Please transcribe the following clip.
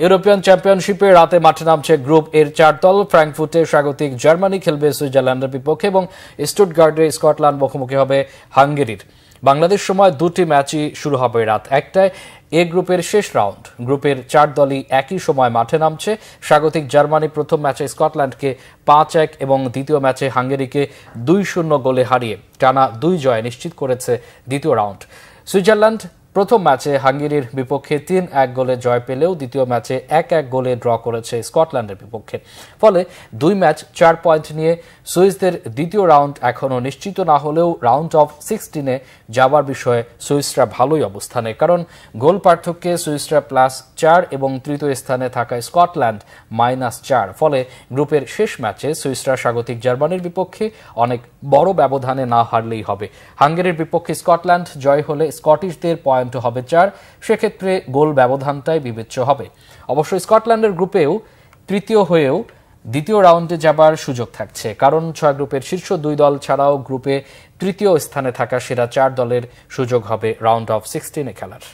European চ্যাম্পিয়নশিপে রাতে মাঠে নামছে গ্রুপ এর 4 দল। ফ্র্যাঙ্কফুর্টে স্বাগতিক জার্মানি খেলবে সুইজারল্যান্ডের বিপক্ষে এবং স্টুটগার্টে স্কটল্যান্ড মুখোমুখি হবে হাঙ্গেরির। বাংলাদেশ সময় দুটি ম্যাচই শুরু হবে রাত 1টায়। এ গ্রুপের শেষ রাউন্ড। গ্রুপের 4 দলই একই সময় মাঠে নামছে। স্বাগতিক জার্মানি প্রথম ম্যাচে স্কটল্যান্ডকে 5-1 এবং দ্বিতীয় ম্যাচে হাঙ্গেরিকে 2-0 গোলে হারিয়ে টানা 2 জয় নিশ্চিত করেছে দ্বিতীয় রাউন্ড। সুইজারল্যান্ড প্রথম ম্যাচে হাঙ্গেরির বিপক্ষে 3-1 গোলে জয় পেলেও দ্বিতীয় ম্যাচে 1-1 গোলে ড্র করেছে স্কটল্যান্ডের বিপক্ষে। ফলে 2 ম্যাচ 4 পয়েন্ট নিয়ে সুইসদের দ্বিতীয় রাউন্ড এখনও নিশ্চিত না হলেও রাউন্ড অফ 16-এ যাবার বিষয়ে সুইসরা ভালোই অবস্থানে, কারণ গোল পার্থক্যে সুইসরা +4 এবং তৃতীয় স্থানে থাকা স্কটল্যান্ড -4। ফলে গ্রুপের শেষ ম্যাচে সুইসরা স্বাগতিক জার্মানির বিপক্ষে অনেক বড় ব্যবধানে না হারলেই হবে। হাঙ্গেরির বিপক্ষে স্কটল্যান্ড জয় হলে স্কটিশদের পয়েন্ট হবে 4। সেক্ষেত্রে গোল ব্যবধানটাই বিবেচ্য হবে। অবশ্য স্কটল্যান্ডের গ্রুপেও তৃতীয় হয়েও দ্বিতীয় রাউন্ডে যাবার সুযোগ থাকছে, কারণ 6 গ্রুপের শীর্ষ 2 দল ছাড়াও গ্রুপে তৃতীয় স্থানে থাকা সেরা 4 দলের সুযোগ হবে রাউন্ড অফ 16-এ খেলার।